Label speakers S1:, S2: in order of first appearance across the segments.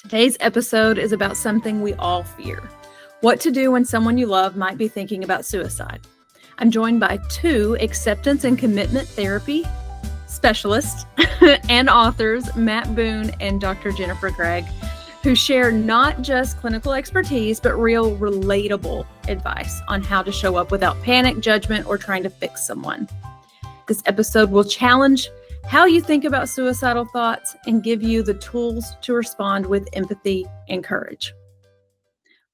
S1: Today's episode is about something we all fear: what to do when someone you love might be thinking about suicide. I'm joined by two acceptance and commitment therapy specialists and authors, Matt Boone and Dr. Jennifer Gregg, who share not just clinical expertise, but real relatable advice on how to show up without panic, judgment, or trying to fix someone. This episode will challenge how you think about suicidal thoughts and give you the tools to respond with empathy and courage.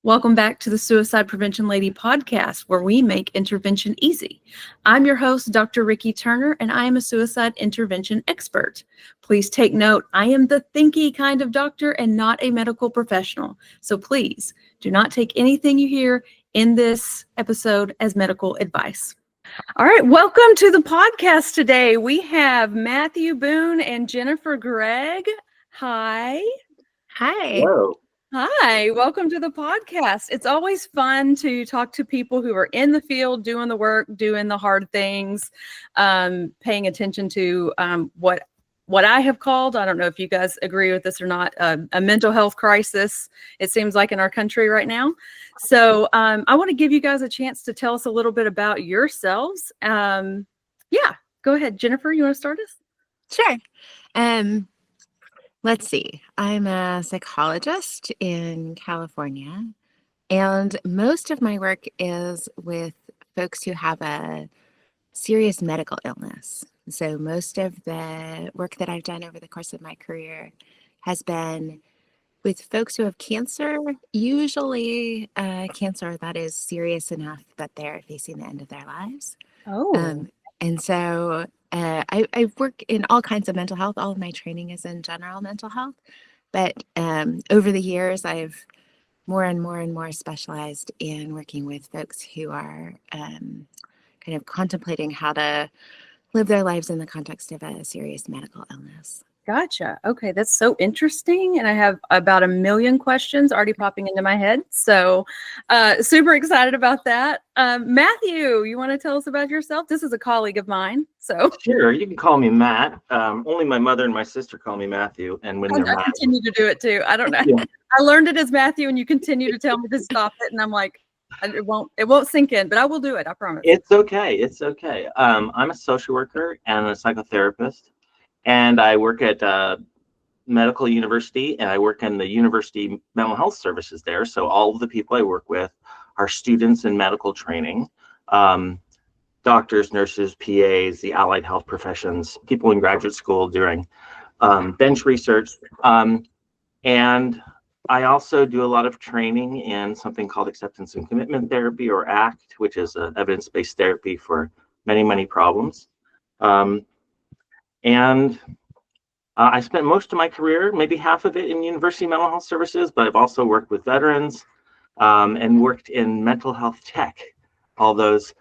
S1: Welcome back to the Suicide Prevention Lady podcast, where we make intervention easy. I'm your host, Dr. Rikki Turner, and I am a suicide intervention expert. Please take note, I am the thinky kind of doctor and not a medical professional. So please do not take anything you hear in this episode as medical advice. All right, welcome to the podcast today. We have Matthew Boone and Jennifer Gregg. Hi.
S2: Hi.
S3: Hello.
S1: Hi, welcome to the podcast. It's always fun to talk to people who are in the field, doing the work, doing the hard things, paying attention to what I have called, I don't know if you guys agree with this or not, a mental health crisis, it seems like, in our country right now. So I want to give you guys a chance to tell us a little bit about yourselves. Go ahead. Jennifer, you want to start us?
S2: Sure. Let's see. I'm a psychologist in California, and most of my work is with folks who have a serious medical illness. So most of the work that I've done over the course of my career has been with folks who have cancer, usually cancer that is serious enough that they're facing the end of their lives. And so I work in all kinds of mental health. All of my training is in general mental health. But over the years, I've more and more specialized in working with folks who are kind of contemplating how to live their lives in the context of a serious medical illness.
S1: Gotcha. Okay, that's so interesting. And I have about 1 million questions already popping into my head. So super excited about that. Matthew, you want to tell us about yourself? This is a colleague of mine. So
S3: Sure, you can call me Matt. Only my mother and my sister call me Matthew. And when they're
S1: I continue to do it too. I don't know.
S3: Yeah.
S1: I learned it as Matthew, and you continue to tell me to stop it. And I'm like, it won't sink in, but I will do it. I promise.
S3: It's okay. It's okay. I'm a social worker and a psychotherapist. And I work at medical university, and I work in the university mental health services there. So all of the people I work with are students in medical training, doctors, nurses, PAs, the allied health professions, people in graduate school doing bench research. And I also do a lot of training in something called acceptance and commitment therapy, or ACT, which is an evidence-based therapy for many, many problems. And I spent most of my career, maybe half of it, in university mental health services, but I've also worked with veterans and worked in mental health tech. All those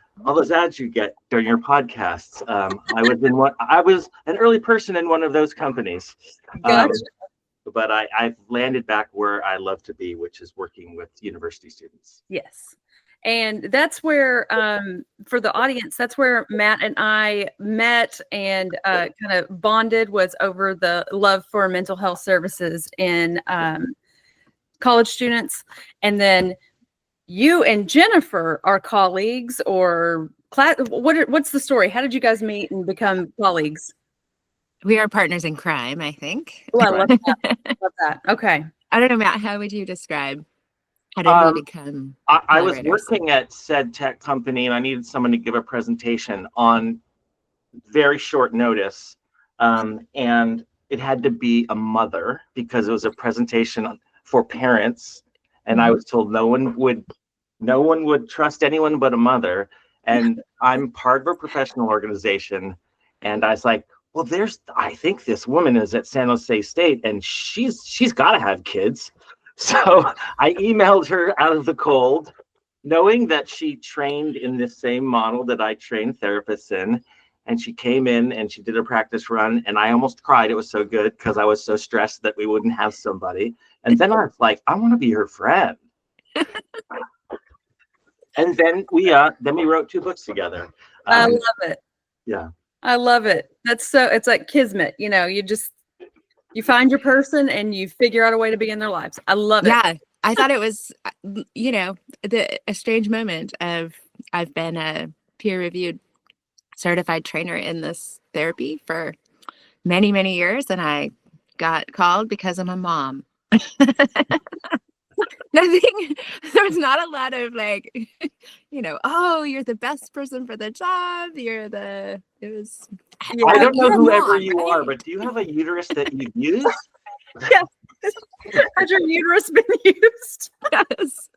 S3: ads you get during your podcasts. I was an early person in one of those companies.
S1: Gotcha.
S3: But I've landed back where I love to be, which is working with university students.
S1: Yes. And that's where, for the audience, that's where Matt and I met and kind of bonded, was over the love for mental health services in college students. And then you and Jennifer are colleagues, or class. What's the story? How did you guys meet and become colleagues?
S2: We are partners in crime, I think.
S1: Oh, I love that. Love that. Okay.
S2: I don't know, Matt, how would you describe how did we become
S3: I was working at said tech company, and I needed someone to give a presentation on very short notice. And it had to be a mother, because it was a presentation for parents. And I was told no one would trust anyone but a mother. And I'm part of a professional organization. And I was like, well, I think this woman is at San Jose State, and she's got to have kids. So I emailed her out of the cold, knowing that she trained in the same model that I train therapists in. And she came in and she did a practice run, and I almost cried. It was so good because I was so stressed that we wouldn't have somebody. And then I was like, I want to be her friend. And then we wrote 2 books together.
S1: I love it.
S3: Yeah.
S1: I love it. It's like kismet, you just You find your person and you figure out a way to be in their lives. I love it.
S2: Yeah, I thought it was, a strange moment of I've been a peer-reviewed certified trainer in this therapy for many, many years, and I got called because I'm a mom. Nothing, there was not a lot of oh, you're the best person for the job. It was,
S3: I don't know
S2: you're a
S3: whoever
S2: mom,
S3: you are,
S2: right?
S3: but do you have a uterus that you use?
S1: Yeah. Has your uterus been used?
S2: Yes.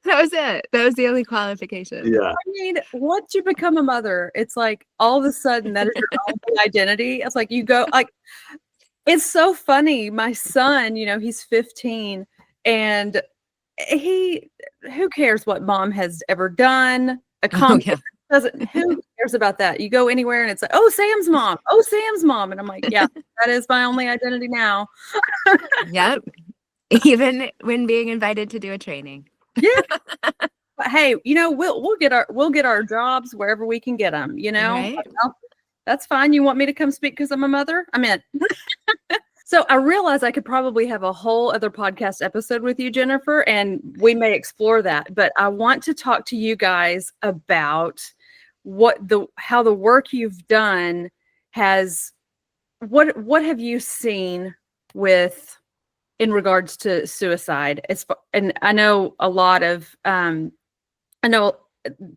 S2: That was it. That was the only qualification.
S3: Yeah.
S1: I mean, once you become a mother, it's like all of a sudden that is your only identity. It's like you go like, it's so funny. My son, he's 15 and who cares what mom has ever done? Accomplished. Who cares about that? You go anywhere and it's like, oh, Sam's mom. Oh, Sam's mom. And I'm like, yeah, that is my only identity now.
S2: Yep. Even when being invited to do a training.
S1: Yeah. But hey, we'll get our jobs wherever we can get them,
S2: Right?
S1: That's fine. You want me to come speak because I'm a mother? I'm in. So I realize I could probably have a whole other podcast episode with you, Jennifer, and we may explore that. But I want to talk to you guys about how the work you've done has, what have you seen in regards to suicide? And I know a lot of, I know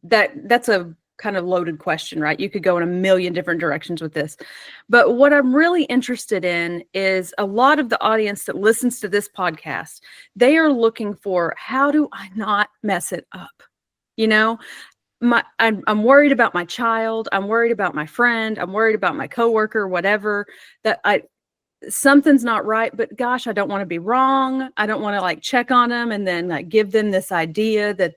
S1: that's a kind of loaded question, right? You could go in a million different directions with this. But what I'm really interested in is a lot of the audience that listens to this podcast, they are looking for, how do I not mess it up? I'm worried about my child. I'm worried about my friend. I'm worried about my coworker, whatever, something's not right, but gosh, I don't want to be wrong. I don't want to like check on them and then like give them this idea that,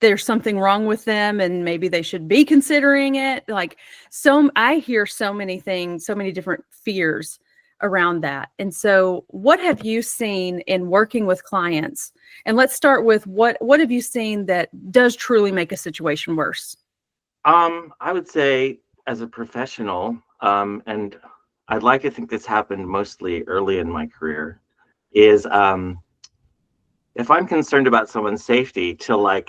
S1: there's something wrong with them and maybe they should be considering it. I hear so many things, so many different fears around that. And so what have you seen in working with clients? And let's start with what have you seen that does truly make a situation worse?
S3: I would say as a professional, and I'd like to think this happened mostly early in my career, is if I'm concerned about someone's safety, to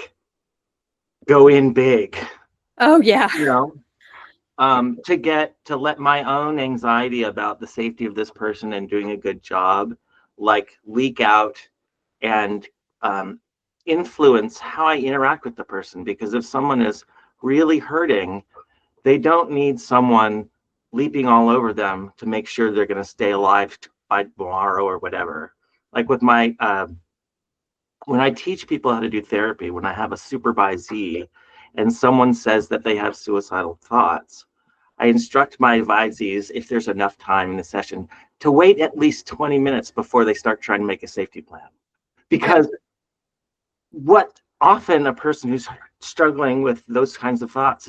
S3: go in big.
S1: Oh yeah.
S3: To let my own anxiety about the safety of this person and doing a good job leak out and influence how I interact with the person. Because if someone is really hurting, they don't need someone leaping all over them to make sure they're going to stay alive by tomorrow or whatever. Like with my when I teach people how to do therapy, when I have a supervisee and someone says that they have suicidal thoughts, I instruct my advisees, if there's enough time in the session, to wait at least 20 minutes before they start trying to make a safety plan. Because what often a person who's struggling with those kinds of thoughts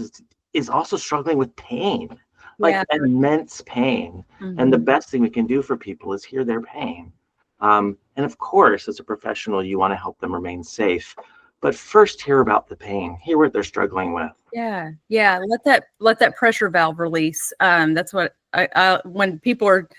S3: is also struggling with pain, immense pain. Mm-hmm. And the best thing we can do for people is hear their pain. And of course, as a professional, you want to help them remain safe. But first, hear about the pain. Hear what they're struggling with.
S1: Yeah. Let that pressure valve release. That's what I when people are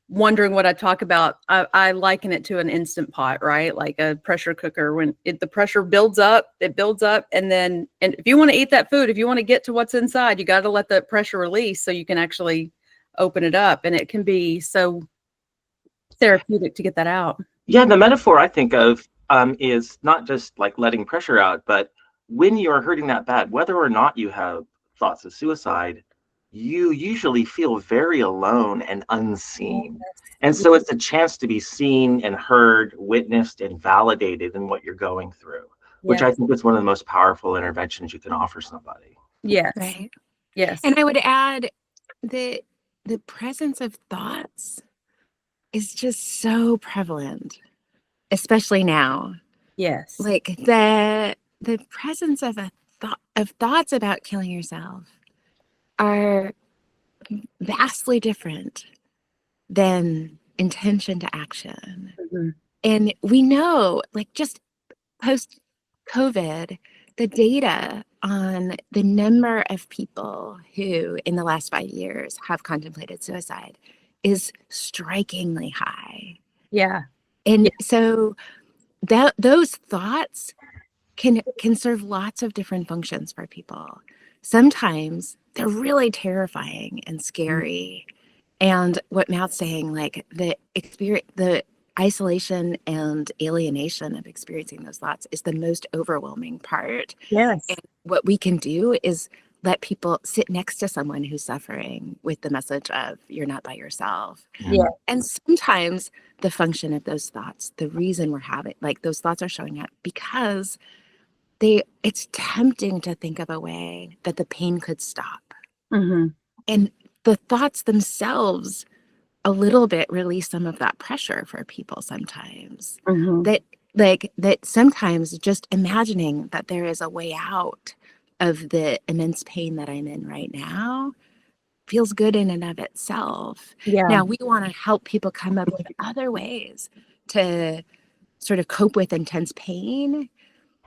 S1: wondering what I talk about, I liken it to an Instant Pot, right? Like a pressure cooker. When the pressure builds up, and if you want to eat that food, if you want to get to what's inside, you got to let the pressure release so you can actually open it up, and it can be so therapeutic to get that out.
S3: Yeah, the metaphor I think of is not just like letting pressure out, but when you're hurting that bad, whether or not you have thoughts of suicide, you usually feel very alone and unseen. And so it's a chance to be seen and heard, witnessed, and validated in what you're going through, which I think is one of the most powerful interventions you can offer somebody.
S1: Yes.
S2: Right.
S1: Yes.
S2: And I would add that the presence of thoughts is just so prevalent, especially now.
S1: Yes.
S2: Like the presence of thoughts about killing yourself are vastly different than intention to action. Mm-hmm. And we know, just post-COVID, the data on the number of people who in the last 5 years have contemplated suicide is strikingly high.
S1: Yeah.
S2: And
S1: Yeah.
S2: so those thoughts can serve lots of different functions for people. Sometimes they're really terrifying and scary. And what Matt's saying, like the isolation and alienation of experiencing those thoughts is the most overwhelming part.
S1: Yes.
S2: And what we can do is let people sit next to someone who's suffering with the message of you're not by yourself.
S1: Yeah.
S2: And sometimes the function of those thoughts, the reason we're having, like those thoughts are showing up because it's tempting to think of a way that the pain could stop.
S1: Mm-hmm.
S2: And the thoughts themselves a little bit release some of that pressure for people sometimes.
S1: Mm-hmm.
S2: That sometimes just imagining that there is a way out of the immense pain that I'm in right now feels good in and of itself.
S1: Yeah.
S2: Now we want to help people come up with other ways to sort of cope with intense pain,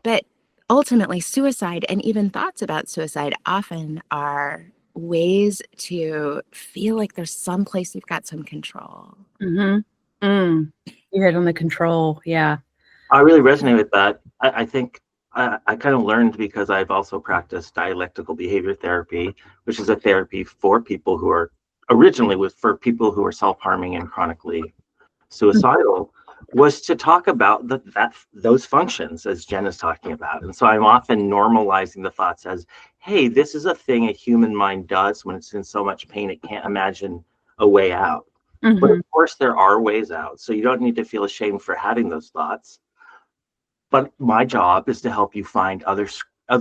S2: but ultimately suicide and even thoughts about suicide often are ways to feel like there's some place you've got some control.
S1: Mm-hmm. You hit on the control. Yeah.
S3: I really resonate with that. I think I kind of learned because I've also practiced dialectical behavior therapy, which is a therapy for people who are originally for people who are self-harming and chronically suicidal, was to talk about those functions as Jen is talking about. And so I'm often normalizing the thoughts as, hey, this is a thing a human mind does when it's in so much pain it can't imagine a way out.
S1: Mm-hmm.
S3: But of course there are ways out, so you don't need to feel ashamed for having those thoughts. But my job is to help you find other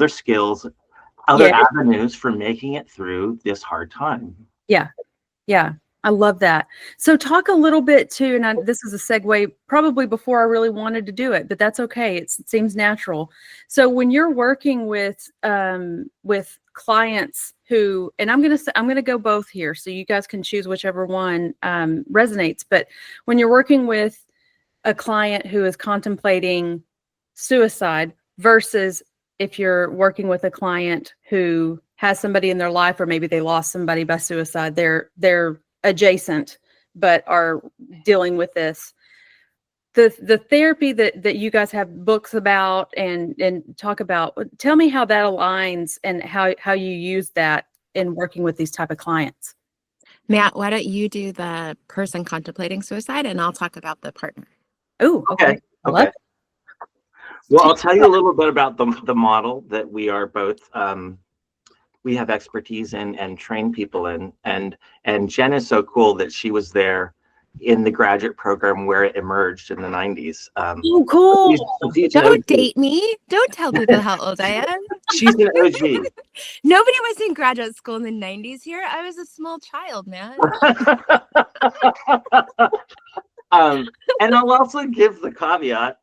S3: skills, other avenues for making it through this hard time.
S1: Yeah. Yeah. I love that. So talk a little bit too, and this is a segue probably before I really wanted to do it, but that's okay. It seems natural. So when you're working with clients who, and I'm going to go both here, so you guys can choose whichever one resonates. But when you're working with a client who is contemplating suicide versus if you're working with a client who has somebody in their life, or maybe they lost somebody by suicide, they're adjacent but are dealing with this. The therapy that you guys have books about and talk about, tell me how that aligns and how you use that in working with these type of clients.
S2: Matt, why don't you do the person contemplating suicide and I'll talk about the partner.
S1: Oh, okay.
S3: Okay. Well, I'll tell you a little bit about the model that we are both we have expertise in and train people in, and Jen is so cool that she was there in the graduate program where it emerged in the 90s.
S1: Oh, cool.
S2: Don't date me. Don't tell people how old I am.
S3: She's an OG.
S2: Nobody was in graduate school in the 90s here. I was a small child, man.
S3: And I'll also give the caveat.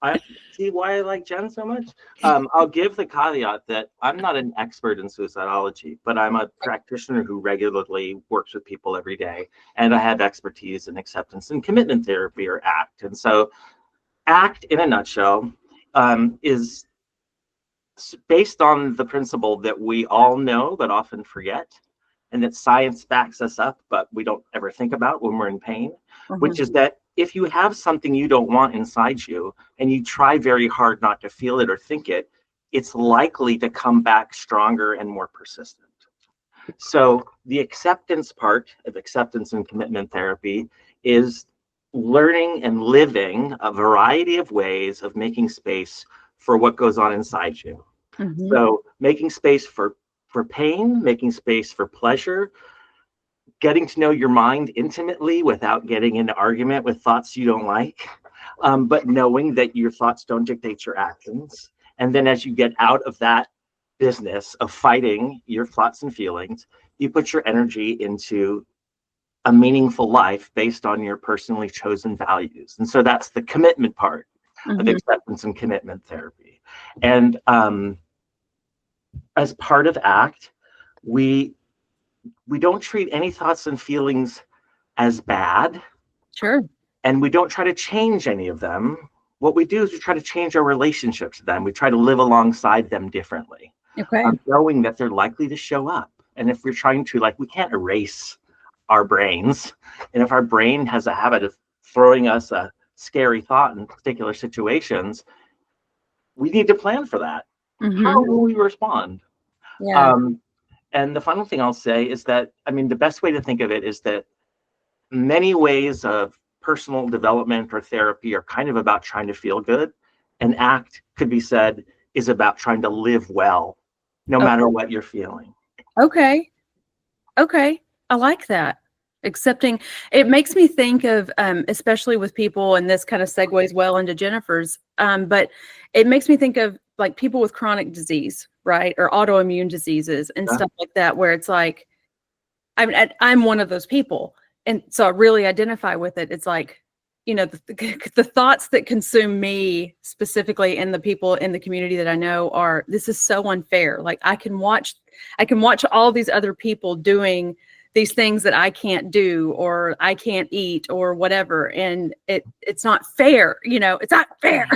S3: I see why I like Jen so much. I'll give the caveat that I'm not an expert in suicidology, but I'm a practitioner who regularly works with people every day. And I have expertise in acceptance and commitment therapy, or ACT. And so ACT, in a nutshell, is based on the principle that we all know but often forget, and that science backs us up, but we don't ever think about when we're in pain, which is that if you have something you don't want inside you and you try very hard not to feel it or think it, it's likely to come back stronger and more persistent. So the acceptance part of acceptance and commitment therapy is learning and living a variety of ways of making space for what goes on inside you. So making space for pain, making space for pleasure, getting to know your mind intimately without getting into argument with thoughts you don't like, but knowing that your thoughts don't dictate your actions. And then as you get out of that business of fighting your thoughts and feelings, you put your energy into a meaningful life based on your personally chosen values. And so that's the commitment part of acceptance and commitment therapy. And as part of ACT, we don't treat any thoughts and feelings as bad.
S1: Sure.
S3: And we don't try to change any of them. What we do is we try to change our relationship to them. We try to live alongside them differently.
S1: Okay.
S3: Knowing that they're likely to show up. And if we're trying to, like, we can't erase our brains. And if our brain has a habit of throwing us a scary thought in particular situations, we need to plan for that. How
S1: Mm-hmm.
S3: will we respond?
S1: Yeah.
S3: And the final thing I'll say is that, I mean, the best way to think of it is that many ways of personal development or therapy are kind of about trying to feel good. And ACT could be said is about trying to live well, no matter what you're feeling.
S1: Okay. Okay. I like that. Accepting. It makes me think of, especially with people, and this kind of segues well into Jennifer's, but it makes me think of like people with chronic disease, right? Or autoimmune diseases and
S3: Yeah.
S1: stuff like that, where it's like, I'm one of those people. And so I really identify with it. It's like, the thoughts that consume me specifically and the people in the community that I know are, this is so unfair. Like I can watch all these other people doing these things that I can't do, or I can't eat, or whatever. And it's not fair, it's not fair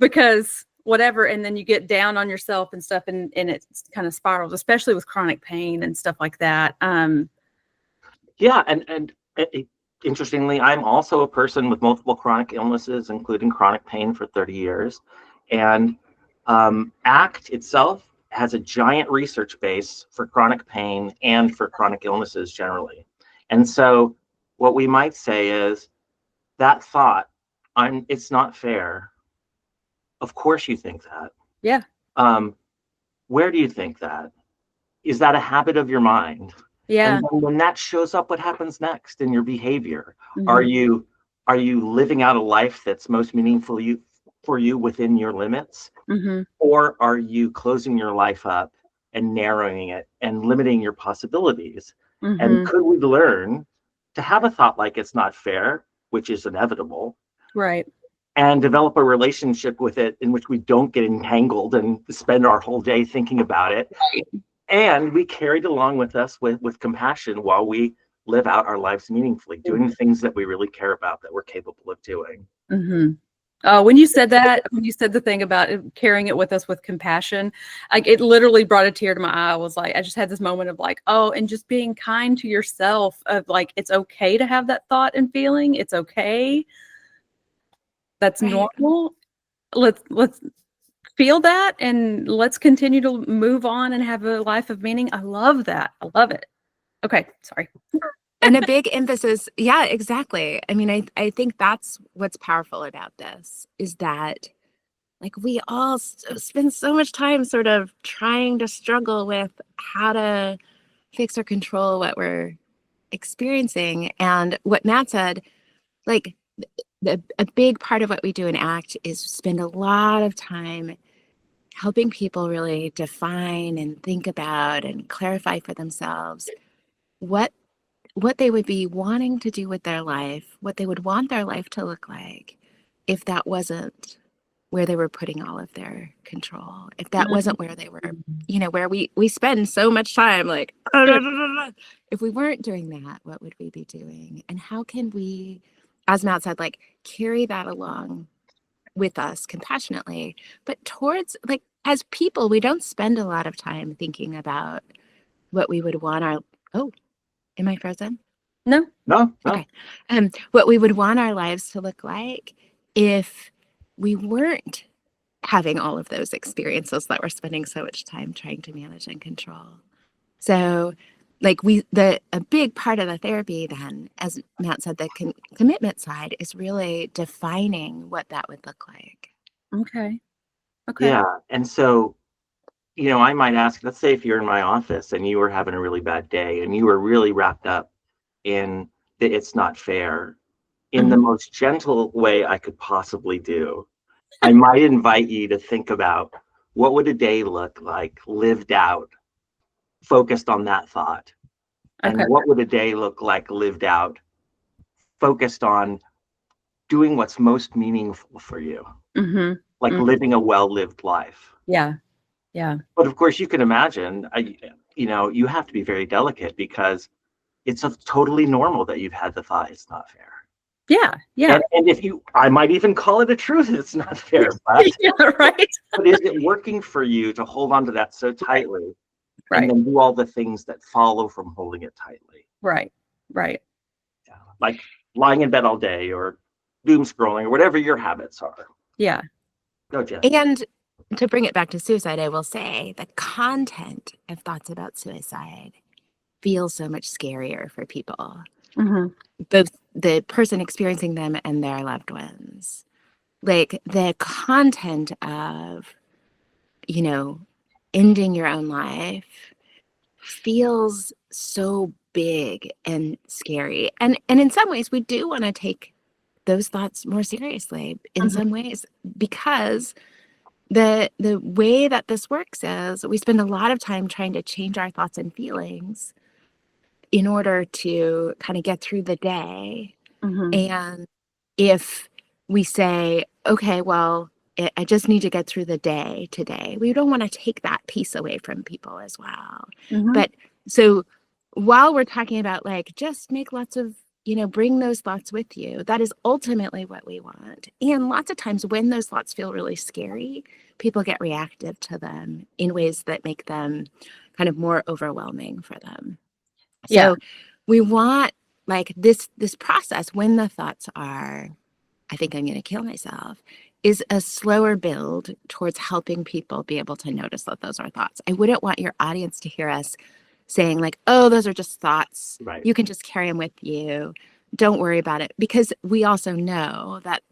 S1: because whatever. And then you get down on yourself and stuff, and it kind of spirals, especially with chronic pain and stuff like that.
S3: Yeah, and interestingly, I'm also a person with multiple chronic illnesses, including chronic pain for 30 years. And ACT itself has a giant research base for chronic pain and for chronic illnesses generally. And so what we might say is that thought, it's not fair. Of course you think that.
S1: Yeah.
S3: Where do you think that? Is that a habit of your mind?
S1: Yeah.
S3: And then when that shows up, what happens next in your behavior?
S1: Mhm.
S3: Are you living out a life that's most meaningful for you within your limits?
S1: Mhm.
S3: Or are you closing your life up and narrowing it and limiting your possibilities? And
S1: Mhm.
S3: could we learn to have a thought like it's not fair, which is inevitable,
S1: Right.
S3: and develop a relationship with it in which we don't get entangled and spend our whole day thinking about it? And we carried along with us with compassion while we live out our lives meaningfully, doing the things that we really care about, that we're capable of doing.
S1: Mhm. Oh, when you said the thing about carrying it with us with compassion, like it literally brought a tear to my eye. I was like, I just had this moment of like, oh, and just being kind to yourself of like, it's okay to have that thought and feeling. It's okay. That's
S2: Right.
S1: normal. Let's feel that and let's continue to move on and have a life of meaning. I love that. I love it. Okay. Sorry.
S2: And a big emphasis, yeah, exactly. I mean, I think that's what's powerful about this is that like we all spend so much time sort of trying to struggle with how to fix or control what we're experiencing. And what Matt said, like a big part of what we do in ACT is spend a lot of time helping people really define and think about and clarify for themselves what they would be wanting to do with their life, what they would want their life to look like if that wasn't where they were putting all of their control, if that wasn't where they were, where we spend so much time like, if we weren't doing that, what would we be doing? And how can we, as Matt said, like carry that along with us compassionately, but towards like as people, we don't spend a lot of time thinking about what we would want our, oh, am I frozen?
S1: No.
S3: No.
S2: Okay. What we would want our lives to look like if we weren't having all of those experiences that we're spending so much time trying to manage and control. So like a big part of the therapy then, as Matt said, the commitment side is really defining what that would look like.
S1: Okay. Okay.
S3: Yeah. And so, I might ask, let's say if you're in my office and you were having a really bad day and you were really wrapped up in the it's not fair, in the most gentle way I could possibly do, I might invite you to think about what would a day look like lived out, focused on that thought.
S1: Okay.
S3: And what would a day look like lived out, focused on doing what's most meaningful for you,
S1: Mm-hmm.
S3: like living a well-lived life.
S1: Yeah. Yeah.
S3: But of course, you can imagine, you have to be very delicate because it's totally normal that you've had the thought it's not fair.
S1: Yeah. Yeah.
S3: And if I might even call it a truth, it's not fair, but,
S1: Yeah, right.
S3: but is it working for you to hold on to that so tightly
S1: Right.
S3: and then do all the things that follow from holding it tightly?
S1: Right. Right.
S3: Yeah. Like lying in bed all day or doom scrolling or whatever your habits are.
S1: Yeah.
S3: Go, Jen.
S2: And to bring it back to suicide, I will say the content of thoughts about suicide feels so much scarier for people, both the person experiencing them and their loved ones. Like the content of, ending your own life feels so big and scary. And in some ways, we do want to take those thoughts more seriously in some ways, because the way that this works is we spend a lot of time trying to change our thoughts and feelings in order to kind of get through the day. And if we say, okay, well, I just need to get through the day today, we don't want to take that piece away from people as well. But so while we're talking about like, just make lots of, bring those thoughts with you, that is ultimately what we want. And lots of times when those thoughts feel really scary, people get reactive to them in ways that make them kind of more overwhelming for them.
S1: Yeah.
S2: So we want like this process when the thoughts are, I think I'm going to kill myself, is a slower build towards helping people be able to notice that those are thoughts. I wouldn't want your audience to hear us saying like, oh, those are just thoughts.
S3: Right.
S2: You can just carry them with you. Don't worry about it. Because we also know that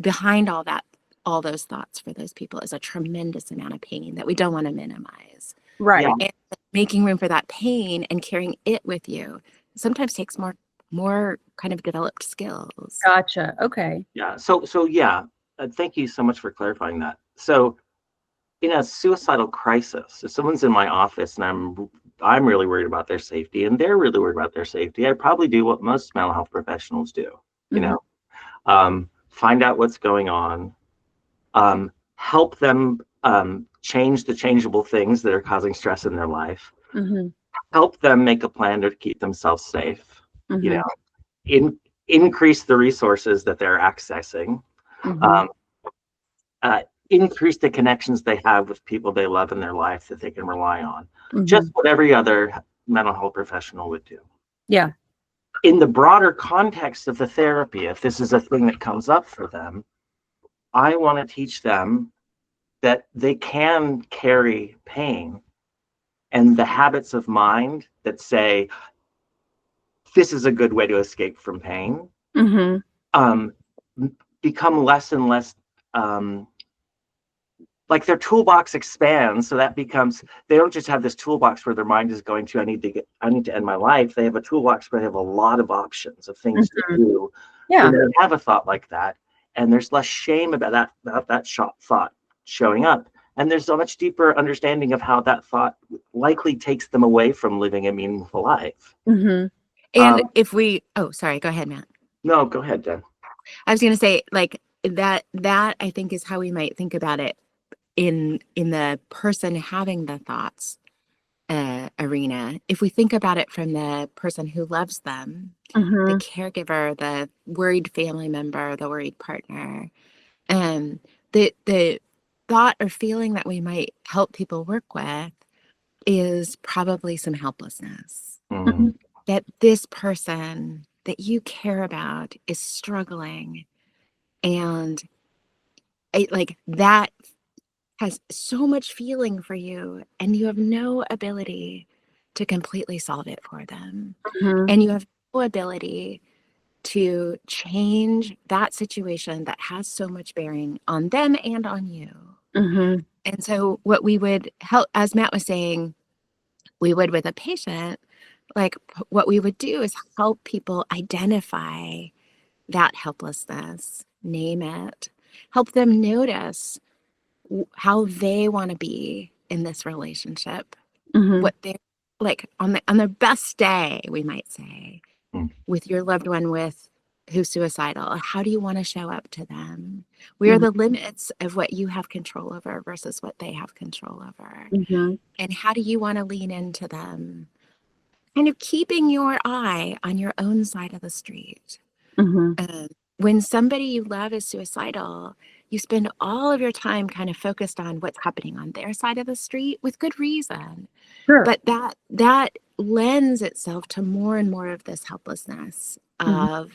S2: behind all those thoughts for those people is a tremendous amount of pain that we don't want to minimize.
S1: Right.
S3: Yeah.
S2: And making room for that pain and carrying it with you sometimes takes more kind of developed skills.
S1: Gotcha. Okay.
S3: Yeah. So yeah. Thank you so much for clarifying that. So, in a suicidal crisis, if someone's in my office and I'm really worried about their safety and they're really worried about their safety, I probably do what most mental health professionals do. Find out what's going on, help them change the changeable things that are causing stress in their life, help them make a plan to keep themselves safe, increase the resources that they're accessing, increase the connections they have with people they love in their life that they can rely on. Just what every other mental health professional would do.
S1: Yeah.
S3: In the broader context of the therapy, if this is a thing that comes up for them, I want to teach them that they can carry pain and the habits of mind that say, this is a good way to escape from pain, become less and less like their toolbox expands. So that becomes, they don't just have this toolbox where their mind is going to, I need to end my life. They have a toolbox where they have a lot of options of things to do.
S1: Yeah.
S3: When they have a thought like that, and there's less shame about that thought showing up. And there's a much deeper understanding of how that thought likely takes them away from living a meaningful life.
S2: And if we, sorry, go ahead, Matt.
S3: No, go ahead, Jen.
S2: I was going to say like that I think is how we might think about it in the person having the thoughts arena. If we think about it from the person who loves them, the caregiver, the worried family member, the worried partner, the thought or feeling that we might help people work with is probably some helplessness. That this person that you care about is struggling, and that has so much feeling for you, and you have no ability to completely solve it for them. And you have no ability to change that situation that has so much bearing on them and on you. And so what we would help, as Matt was saying, we would with a patient, like what we would do is help people identify that helplessness, name it, help them notice how they want to be in this relationship, what they're like on their best day, we might say, with your loved one who's suicidal. How do you want to show up to them? Where are the limits of what you have control over versus what they have control over? And how do you want to lean into them? Kind of keeping your eye on your own side of the street. When somebody you love is suicidal, you spend all of your time kind of focused on what's happening on their side of the street with good reason.
S1: Sure.
S2: But that lends itself to more and more of this helplessness of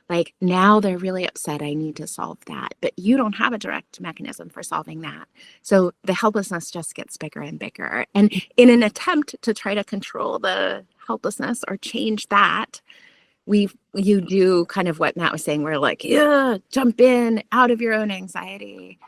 S2: like, now they're really upset, I need to solve that. But you don't have a direct mechanism for solving that. So the helplessness just gets bigger and bigger. And in an attempt to try to control the helplessness or change that, you do kind of what Matt was saying. We're like, yeah, jump in, out of your own anxiety.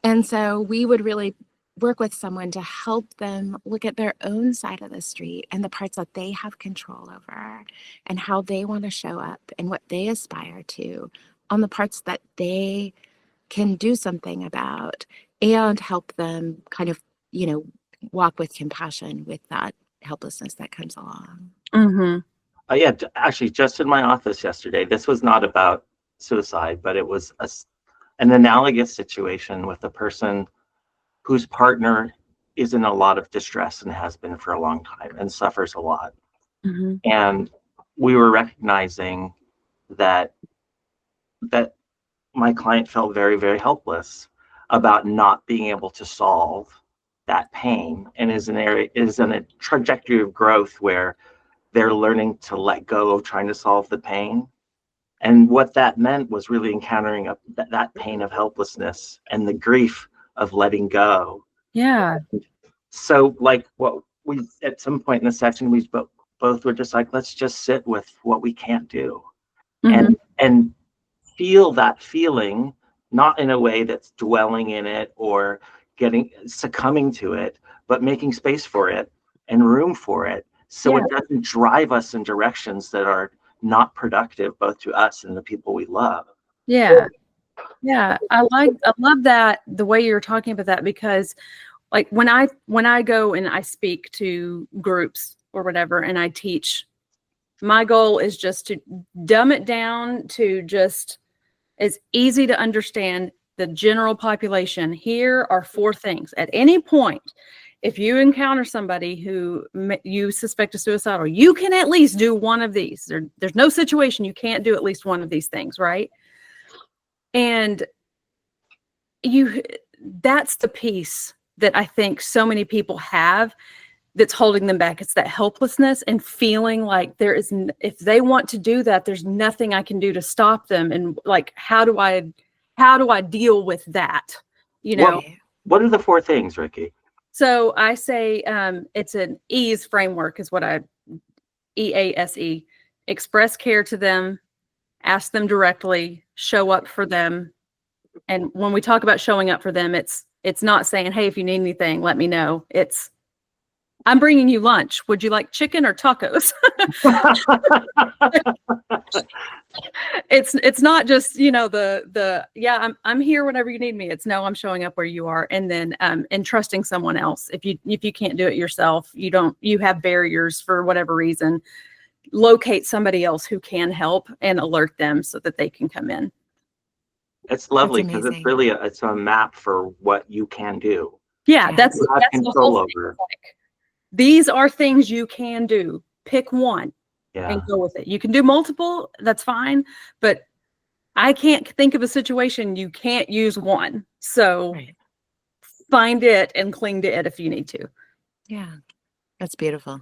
S2: And so we would really work with someone to help them look at their own side of the street and the parts that they have control over and how they want to show up and what they aspire to on the parts that they can do something about, and help them kind of, walk with compassion with that helplessness that comes along.
S3: Yeah, actually, just in my office yesterday, this was not about suicide, but it was an analogous situation with a person whose partner is in a lot of distress and has been for a long time and suffers a lot. And we were recognizing that my client felt very, very helpless about not being able to solve that pain, and is in a trajectory of growth where they're learning to let go of trying to solve the pain. And what that meant was really encountering that pain of helplessness and the grief of letting go.
S1: Yeah.
S3: So like what we, at some point in the session, we both were just like, let's just sit with what we can't do and feel that feeling, not in a way that's dwelling in it or succumbing to it, but making space for it and room for it. So it doesn't drive us in directions that are not productive, both to us and the people we love.
S1: Yeah. Yeah. I love that, the way you're talking about that, because like when I go and I speak to groups or whatever, and I teach, my goal is just to dumb it down to just as easy to understand the general population. Here are 4 things. At any point, if you encounter somebody who you suspect is suicidal, you can at least do one of these. There's no situation you can't do at least one of these things, right? And that's the piece that I think so many people have that's holding them back. It's that helplessness and feeling like if they want to do that, there's nothing I can do to stop them. And like, how do I deal with that?
S3: What are the 4 things, Rikki?
S1: So I say it's an EASE framework is what EASE. Express care to them, ask them directly, show up for them. And when we talk about showing up for them, it's not saying, hey, if you need anything, let me know. It's, I'm bringing you lunch. Would you like chicken or tacos? It's not just, I'm here whenever you need me. It's no, I'm showing up where you are. And then and trusting someone else. If you can't do it yourself, you have barriers for whatever reason, locate somebody else who can help and alert them so that they can come in.
S3: It's lovely because it's really it's a map for what you can do.
S1: Yeah, that's
S3: control over.
S1: Like, these are things you can do. Pick one and go with it. You can do multiple, that's fine. But I can't think of a situation you can't use one. So find it and cling to it if you need to.
S2: Yeah, that's beautiful.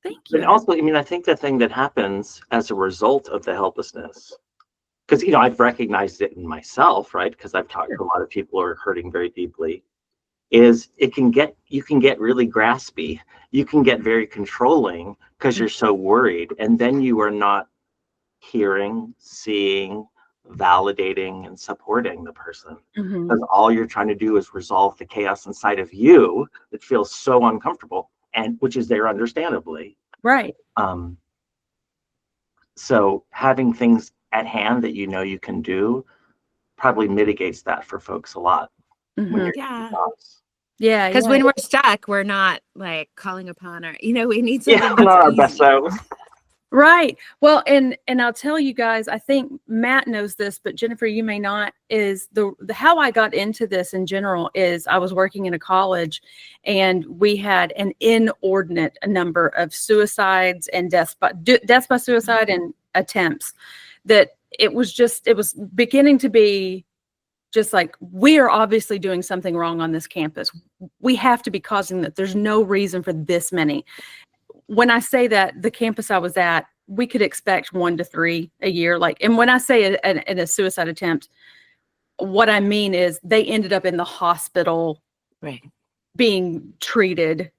S1: Thank you.
S3: And also, I think the thing that happens as a result of the helplessness, because, I've recognized it in myself, right? Because I've talked to a lot of people who are hurting very deeply, is you can get really graspy. You can get very controlling because you're so worried. And then you are not hearing, seeing, validating, and supporting the person. Because all you're trying to do is resolve the chaos inside of you that feels so uncomfortable, and which is there understandably.
S1: Right.
S3: So having things at hand that you can do probably mitigates that for folks a lot.
S2: Yeah, because when we're stuck, we're not like calling upon we need something that's
S3: not our
S2: easy.
S3: best selves.
S1: Right. Well, and I'll tell you guys, I think Matt knows this, but Jennifer, you may not, is the how I got into this in general is I was working in a college and we had an inordinate number of suicides and deaths by suicide attempts, that it was beginning to be just like, we are obviously doing something wrong on this campus. We have to be causing that. There's no reason for this many. When I say that, the campus I was at, we could expect 1 to 3 a year. And when I say a suicide attempt, what I mean is they ended up in the hospital,
S2: Right.
S1: being treated,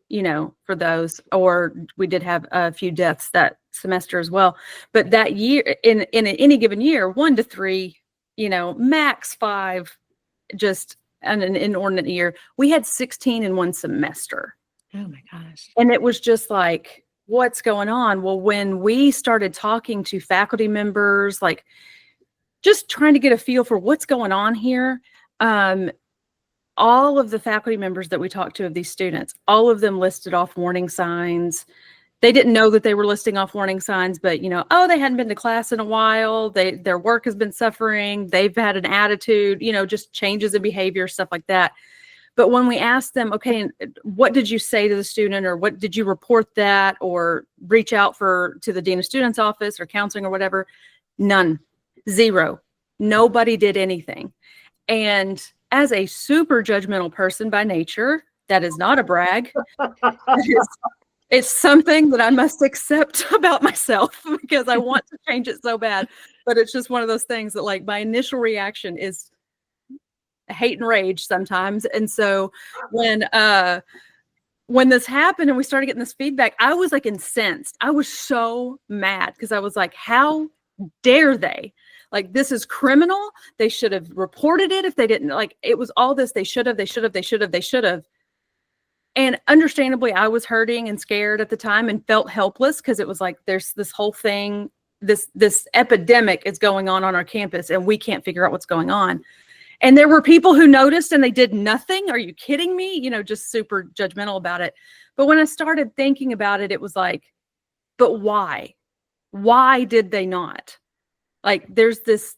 S1: for those, or we did have a few deaths that semester as well. But that year, in any given year, 1 to 3, max 5, just an inordinate year. We had 16 in one semester.
S2: Oh my gosh.
S1: And it was just like, what's going on? Well, when we started talking to faculty members, just trying to get a feel for what's going on here, all of the faculty members that we talked to of these students, all of them listed off warning signs. They didn't know that they were listing off warning signs, but they hadn't been to class in a while. Their work has been suffering. They've had an attitude, just changes in behavior, stuff like that. But when we asked them, okay, what did you say to the student, or what did you report that, or reach out to the dean of students office or counseling or whatever? None, 0. Nobody did anything. And as a super judgmental person by nature, that is not a brag. It's something that I must accept about myself, because I want to change it so bad. But it's just one of those things that my initial reaction is hate and rage sometimes. And so when this happened and we started getting this feedback, I was incensed. I was so mad, because I was like, how dare they? This is criminal. They should have reported it if they didn't. It was all this. They should have. And understandably, I was hurting and scared at the time and felt helpless, because it was there's this whole thing, this epidemic is going on our campus, and we can't figure out what's going on. And there were people who noticed and they did nothing. Are you kidding me? Just super judgmental about it. But when I started thinking about it, it was but why? Why did they not? There's this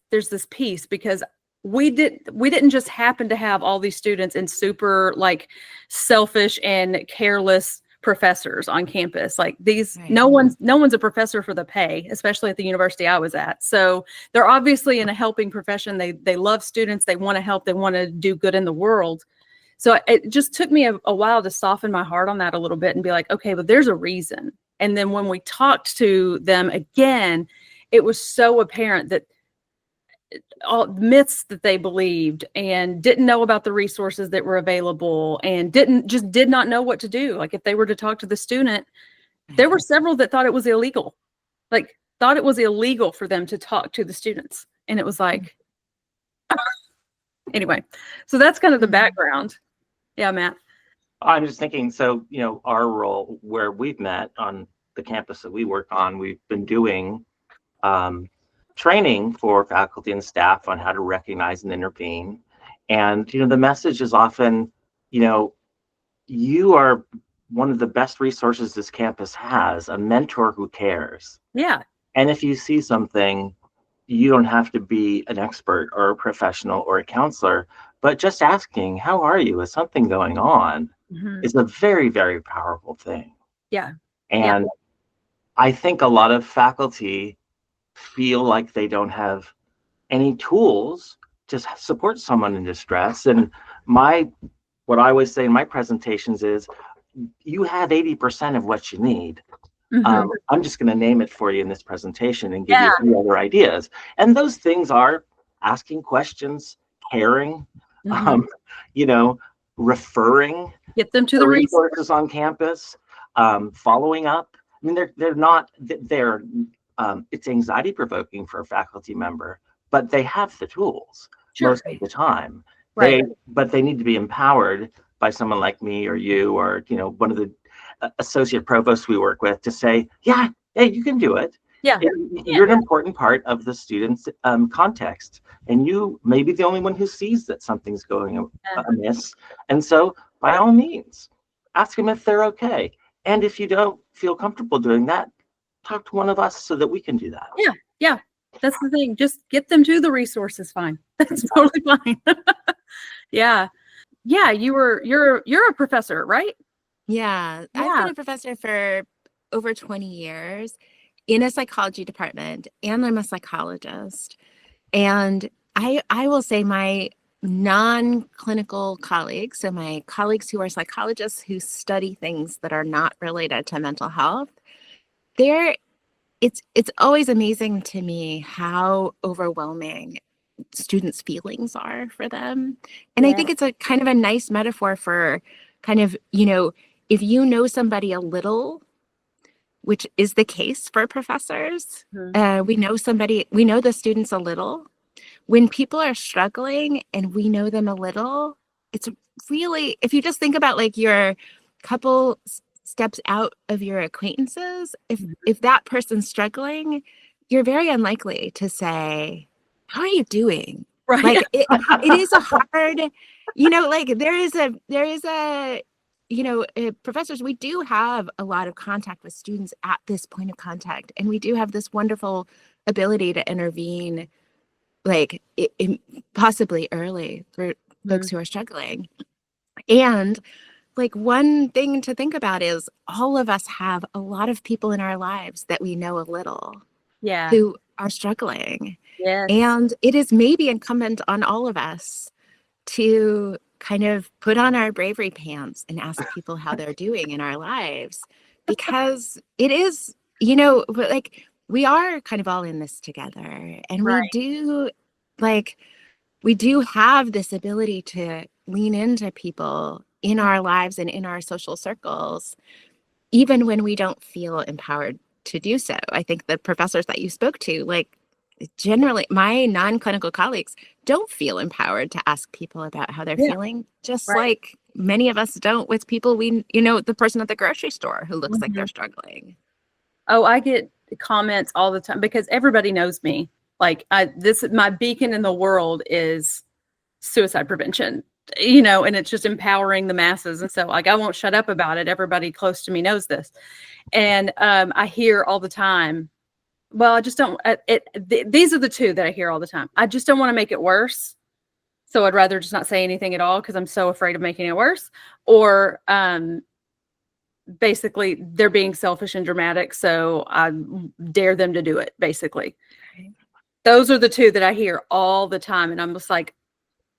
S1: piece, because we didn't just happen to have all these students and super selfish and careless professors on campus. These,
S2: Right.
S1: no one's a professor for the pay, especially at the university I was at. So they're obviously in a helping profession. They love students. They want to help. They want to do good in the world. So it just took me a while to soften my heart on that a little bit and be like, okay, but there's a reason. And then when we talked to them again, it was so apparent that all myths that they believed and didn't know about the resources that were available, and did not know what to do. If they were to talk to the student, there were several that thought it was illegal, thought it was illegal for them to talk to the students. And it was anyway, so that's kind of the background. Yeah, Matt.
S3: I'm just thinking, so, our role where we've met on the campus that we work on, we've been doing training for faculty and staff on how to recognize and intervene. And, the message is often, you are one of the best resources this campus has, a mentor who cares.
S1: Yeah.
S3: And if you see something, you don't have to be an expert or a professional or a counselor, but just asking, how are you? Is something going on?
S1: Mm-hmm.
S3: Is a very, very powerful thing.
S1: Yeah.
S3: And I think a lot of faculty feel like they don't have any tools to support someone in distress. And what I always say in my presentations is, you have 80% of what you need.
S1: Mm-hmm.
S3: I'm just going to name it for you in this presentation and give you a few other ideas. And those things are asking questions, caring, referring,
S1: get them to the
S3: resources on campus, following up. I mean, it's anxiety provoking for a faculty member, but they have the tools most of the time.
S1: Right.
S3: But they need to be empowered by someone like me or you, or one of the associate provosts we work with, to say, yeah, hey, you can do it.
S1: Yeah.
S3: You're an important part of the student's context, and you may be the only one who sees that something's going amiss. And so, by all means, ask them if they're okay. And if you don't feel comfortable doing that, talk to one of us so that we can do that.
S1: Yeah. That's the thing. Just get them to the resources. Fine. That's totally fine. Yeah. You're a professor, right?
S2: Yeah. I've been a professor for over 20 years. in a psychology department, and I'm a psychologist. And I will say my non-clinical colleagues, so my colleagues who are psychologists who study things that are not related to mental health, it's always amazing to me how overwhelming students' feelings are for them. And I think it's a kind of a nice metaphor for kind of, if you know somebody a little, which is the case for professors, we know the students a little. When people are struggling and we know them a little, it's really, if you just think about like your couple steps out of your acquaintances, if that person's struggling, you're very unlikely to say, how are you doing?
S1: Right.
S2: Like it is a hard, like there is a professors, we do have a lot of contact with students at this point of contact, and we do have this wonderful ability to intervene like possibly early for folks who are struggling. And like one thing to think about is all of us have a lot of people in our lives that we know a little who are struggling.
S1: Yes.
S2: And it is maybe incumbent on all of us to kind of put on our bravery pants and ask people how they're doing in our lives, because it is, like we are kind of all in this together, and we do have this ability to lean into people in our lives and in our social circles, even when we don't feel empowered to do so. I think the professors that you spoke to, like generally my non-clinical colleagues don't feel empowered to ask people about how they're feeling, just like many of us don't with people the person at the grocery store who looks like they're struggling.
S1: Oh, I get comments all the time because everybody knows me. Like my beacon in the world is suicide prevention, and it's just empowering the masses. And so like, I won't shut up about it. Everybody close to me knows this. And I hear all the time, well, I just don't, these are the two that I hear all the time. I just don't want to make it worse. So I'd rather just not say anything at all because I'm so afraid of making it worse. Or basically they're being selfish and dramatic. So I dare them to do it, basically. Those are the two that I hear all the time. And I'm just like,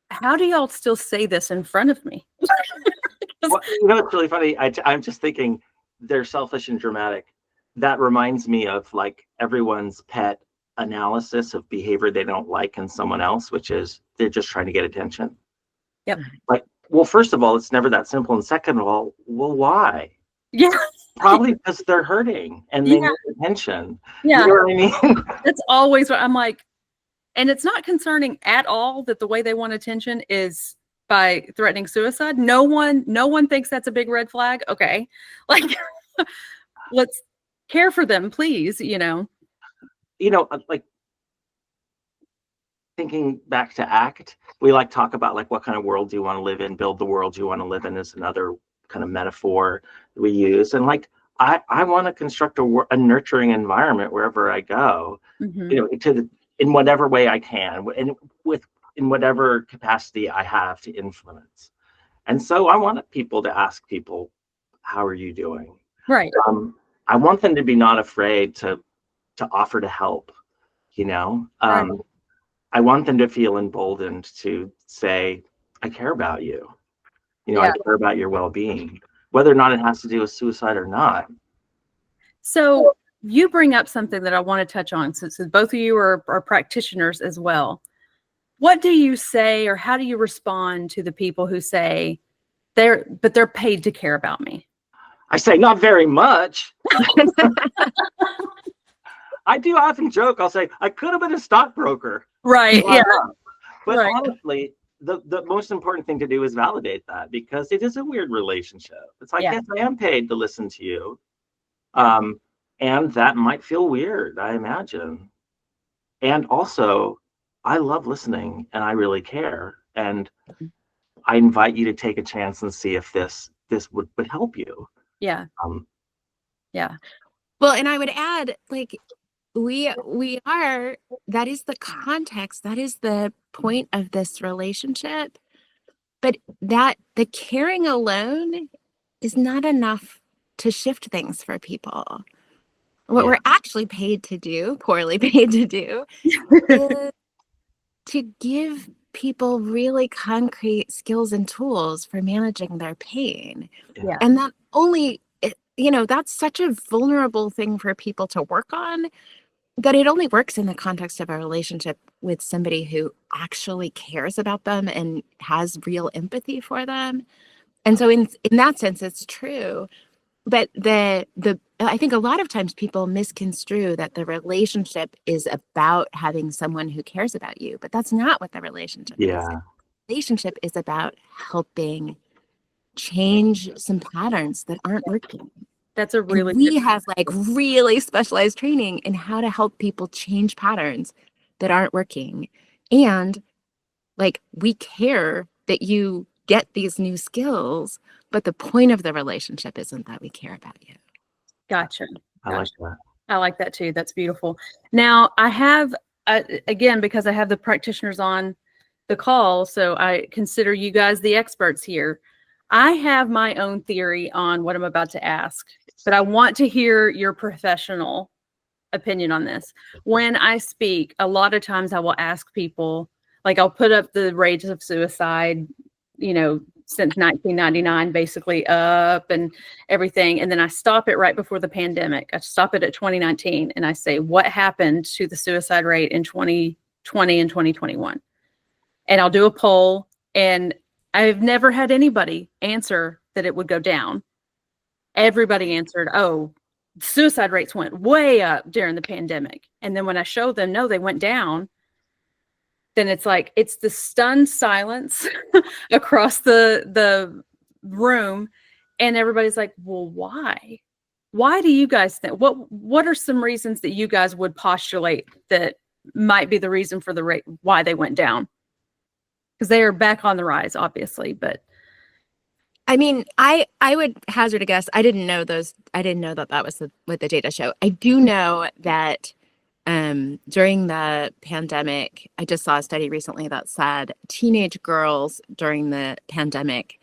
S1: how do y'all still say this in front of me?
S3: Well, it's really funny. I'm just thinking they're selfish and dramatic. That reminds me of like everyone's pet analysis of behavior they don't like in someone else, which is they're just trying to get attention.
S1: Yep.
S3: Like, well, first of all, it's never that simple. And second of all, well, why?
S1: Yeah.
S3: Probably because they're hurting and they need attention.
S1: Yeah.
S3: You know what I mean?
S1: That's always what I'm like. And it's not concerning at all that the way they want attention is by threatening suicide. No one thinks that's a big red flag. Okay. Like, let's care for them, please,
S3: like thinking back to ACT, we like talk about like what kind of world do you want to live in? Build the world you want to live in is another kind of metaphor we use. And like, I want to construct a nurturing environment wherever I go, in whatever way I can, and in whatever capacity I have to influence. And so I want people to ask people, how are you doing?
S1: Right.
S3: I want them to be not afraid to offer to help,
S1: Right.
S3: I want them to feel emboldened to say, I care about you. I care about your well-being, whether or not it has to do with suicide or not.
S1: So you bring up something that I want to touch on, since both of you are practitioners as well. What do you say, or how do you respond to the people who say they're paid to care about me?
S3: I say, not very much. I do often joke. I'll say, I could have been a stockbroker.
S1: Right. Yeah.
S3: But honestly, the most important thing to do is validate that, because it is a weird relationship. It's like, yes, I am paid to listen to you. And that might feel weird, I imagine. And also, I love listening and I really care. And I invite you to take a chance and see if this would help you.
S1: Yeah.
S2: Well, and I would add, like, we are, that is the context, that is the point of this relationship. But that the caring alone is not enough to shift things for people. what
S3: Yeah.
S2: we're actually paid to do, poorly paid to do, is to give people really concrete skills and tools for managing their pain.
S1: Yeah.
S2: And that only, that's such a vulnerable thing for people to work on, that it only works in the context of a relationship with somebody who actually cares about them and has real empathy for them. And so in that sense, it's true. But I think a lot of times people misconstrue that the relationship is about having someone who cares about you, but that's not what the relationship is.
S3: Yeah.
S2: The relationship is about helping change some patterns that aren't working.
S1: That's a really
S2: And we
S1: good.
S2: have like really specialized training in how to help people change patterns that aren't working. And like, we care that you get these new skills, but the point of the relationship isn't that we care about you.
S1: Gotcha.
S3: I like that.
S1: I like that too. That's beautiful. Now, I have, again, because I have the practitioners on the call, so I consider you guys the experts here. I have my own theory on what I'm about to ask, but I want to hear your professional opinion on this. When I speak, a lot of times I will ask people, like I'll put up the rates of suicide, since 1999, basically up and everything. And then I stop it right before the pandemic. I stop it at 2019 and I say, what happened to the suicide rate in 2020 and 2021? And I'll do a poll, and I've never had anybody answer that it would go down. Everybody answered, oh, suicide rates went way up during the pandemic. And then when I show them, no, they went down, then it's like, it's the stunned silence across the room. And everybody's like, well, why? Why do you guys think, what are some reasons that you guys would postulate that might be the reason for the rate, why they went down? Because they are back on the rise, obviously, but.
S2: I mean, I would hazard a guess. I didn't know that was what the data show. I do know that during the pandemic, I just saw a study recently that said teenage girls during the pandemic,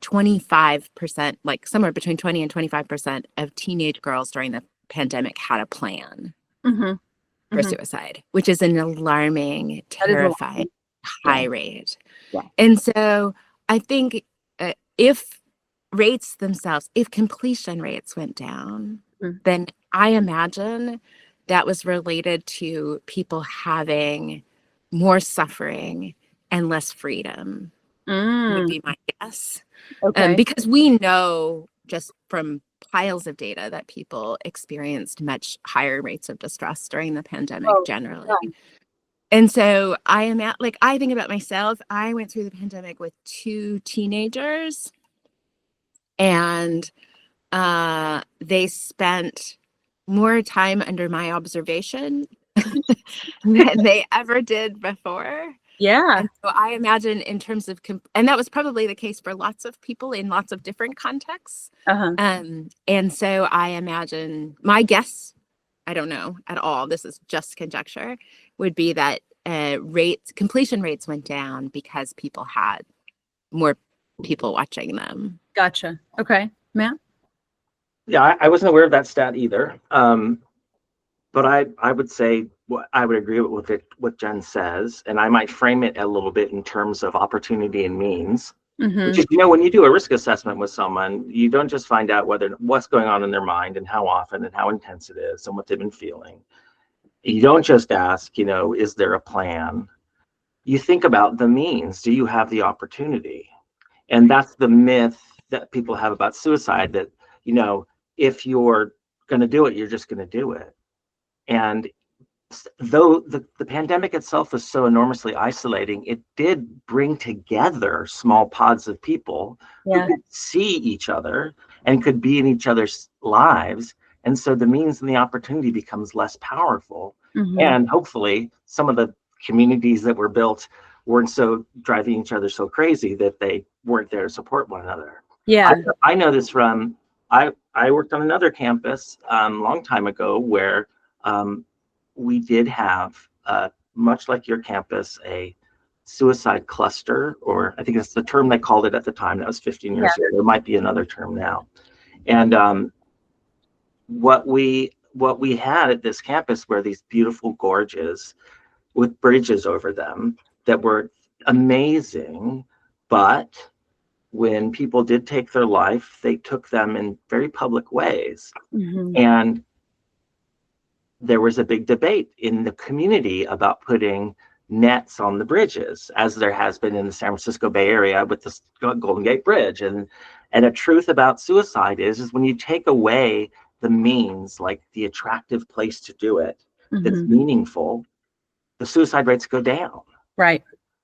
S2: 25%, like somewhere between 20 and 25% of teenage girls during the pandemic had a plan for suicide, which is an alarming, terrifying, high rate.
S1: Yeah.
S2: And so I think if completion rates went down, then I imagine that was related to people having more suffering and less freedom, would be my guess.
S1: Okay.
S2: Because we know just from piles of data that people experienced much higher rates of distress during the pandemic generally. Yeah. And so I think about myself. I went through the pandemic with 2 teenagers, and they spent more time under my observation than they ever did before.
S1: Yeah.
S2: And so I imagine in terms of, and that was probably the case for lots of people in lots of different contexts. And so I imagine, my guess, I don't know at all, this is just conjecture, would be that completion rates went down because people had more people watching them.
S1: Gotcha. Okay. Matt?
S3: Yeah, I wasn't aware of that stat either. But I would say I would agree with what Jen says, and I might frame it a little bit in terms of opportunity and means. Which is, when you do a risk assessment with someone, you don't just find out what's going on in their mind and how often and how intense it is and what they've been feeling. You don't just ask, is there a plan? You think about the means. Do you have the opportunity? And that's the myth that people have about suicide, that, if you're going to do it, you're just going to do it. And though the pandemic itself was so enormously isolating, it did bring together small pods of people who could see each other and could be in each other's lives. And so the means and the opportunity becomes less powerful. And hopefully some of the communities that were built weren't so driving each other so crazy that they weren't there to support one another.
S1: Yeah.
S3: I know this from, I worked on another campus a long time ago where we did have, much like your campus, a suicide cluster, or I think that's the term they called it at the time. That was 15 years ago. There might be another term now. And what we what we had at this campus were these beautiful gorges with bridges over them that were amazing, but when people did take their life, they took them in very public ways.
S1: Mm-hmm.
S3: And there was a big debate in the community about putting nets on the bridges, as there has been in the San Francisco Bay Area with the Golden Gate Bridge. And a truth about suicide is when you take away the means, like the attractive place to do it, that's meaningful, the suicide rates go down.
S1: Right.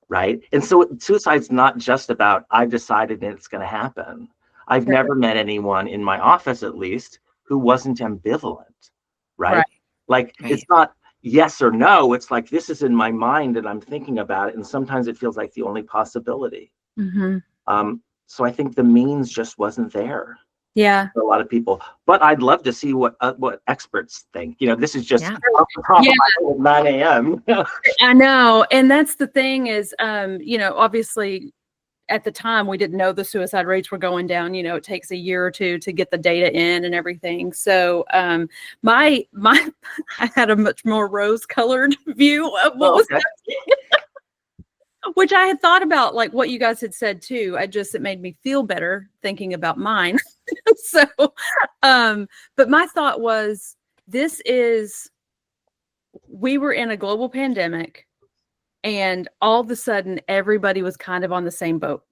S3: Right. And so suicide's not just about, I've decided it's going to happen. I've never met anyone, in my office at least, who wasn't ambivalent. Right. Like, it's not yes or no. It's like, this is in my mind and I'm thinking about it. And sometimes it feels like the only possibility. So I think the means just wasn't there.
S1: Yeah.
S3: For a lot of people. But I'd love to see what experts think. You know, this is just off the top of my head at 9 a.m.
S1: I know. And that's the thing is, you know, obviously at the time we didn't know the suicide rates were going down. You know, it takes a year or two to get the data in and everything. So my I had a much more rose-colored view of what was happening. Which I had thought about, like what you guys had said too. It made me feel better thinking about mine. So, but my thought was, we were in a global pandemic and all of a sudden everybody was kind of on the same boat.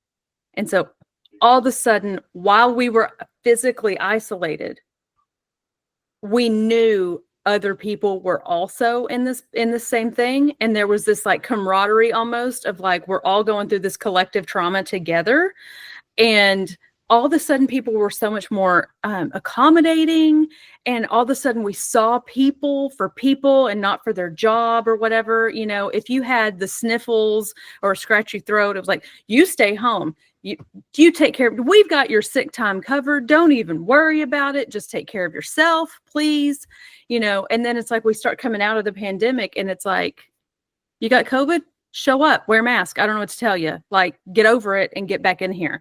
S1: And so all of a sudden, while we were physically isolated, we knew other people were also in the same thing. And there was this like camaraderie almost of like, we're all going through this collective trauma together. And all of a sudden people were so much more accommodating. And all of a sudden we saw people for people and not for their job or whatever. You know, if you had the sniffles or a scratchy throat, it was like, you stay home. You take care of it. We've got your sick time covered. Don't even worry about it. Just take care of yourself, please. You know, and then it's like we start coming out of the pandemic and it's like, you got COVID? Show up, wear a mask. I don't know what to tell you. Like, get over it and get back in here.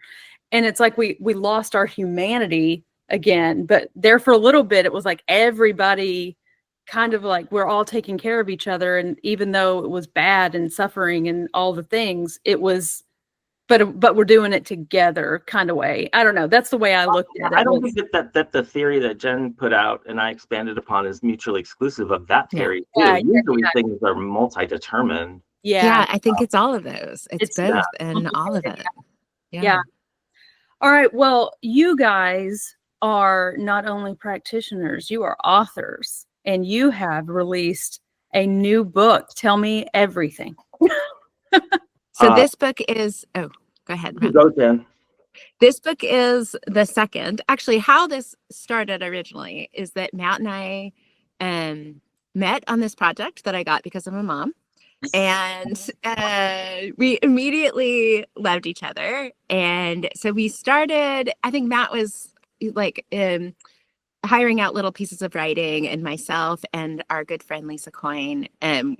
S1: And it's like we lost our humanity again. But there for a little bit, it was like everybody kind of like we're all taking care of each other. And even though it was bad and suffering and all the things, it was. But we're doing it together kind of way. I don't know. That's the way I looked at it.
S3: I don't think that the theory that Jen put out and I expanded upon is mutually exclusive of that theory.
S1: Yeah,
S3: usually things are multi-determined.
S2: Yeah, I think it's all of those. It's both and all of it.
S1: Yeah. All right. Well, you guys are not only practitioners, you are authors, and you have released a new book. Tell me everything.
S2: So this book is, go ahead, Matt.
S3: Go, Jen.
S2: This book is the second. Actually, how this started originally is that Matt and I met on this project that I got because I'm a mom. And we immediately loved each other. And so we started, I think Matt was like hiring out little pieces of writing, and myself and our good friend Lisa Coyne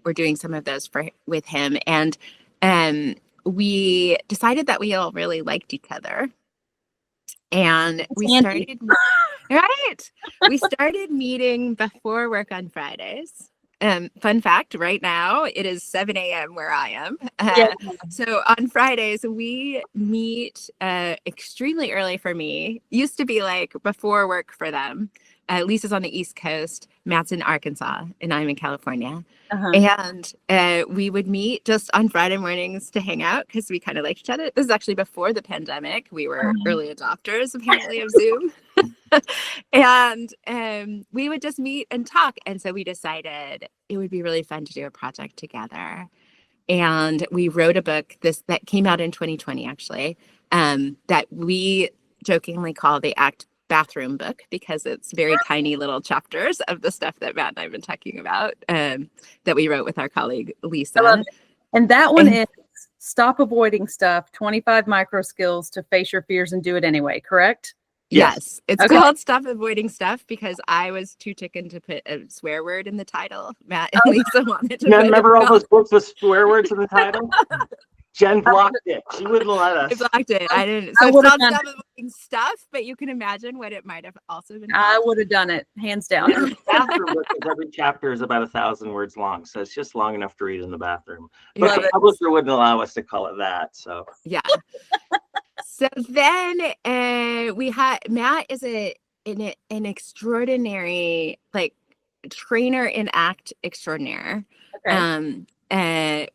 S2: were doing some of those with him. And we decided that we all really liked each other. And we started, we started meeting before work on Fridays. Fun fact, right now, it is 7 a.m. where I am. So on Fridays, we meet extremely early for me. Used to be like before work for them. Lisa's on the East Coast, Matt's in Arkansas, and I'm in California. And we would meet just on Friday mornings to hang out because we kind of liked each other. This is actually before the pandemic. We were early adopters, apparently, of Zoom. And we would just meet and talk. And so we decided it would be really fun to do a project together. And we wrote a book that came out in 2020, actually, that we jokingly call the ACT bathroom book because it's very tiny little chapters of the stuff that Matt and I have been talking about that we wrote with our colleague Lisa.
S1: I love it. And that one is Stop Avoiding Stuff, 25 Micro Skills to Face Your Fears and Do It Anyway, correct?
S2: Yes. It's called Stop Avoiding Stuff because I was too chicken to put a swear word in the title. Matt and Lisa wanted to
S3: remember all those books with swear words in the title? Jen blocked it. She wouldn't let
S2: I
S3: us.
S2: blocked it. I didn't. So
S1: I
S2: it's
S1: would've
S2: not
S1: done
S2: some amazing stuff, but you can imagine what it might have also been
S1: I
S2: called.
S1: would have done it, hands down.
S3: Bathroom book, because every chapter is about 1,000 words long, so it's just long enough to read in the bathroom. But
S1: Love
S3: the
S1: it.
S3: publisher wouldn't allow us to call it that. So
S2: Yeah. So then we had Matt is an extraordinary like trainer in act extraordinaire.
S1: Okay.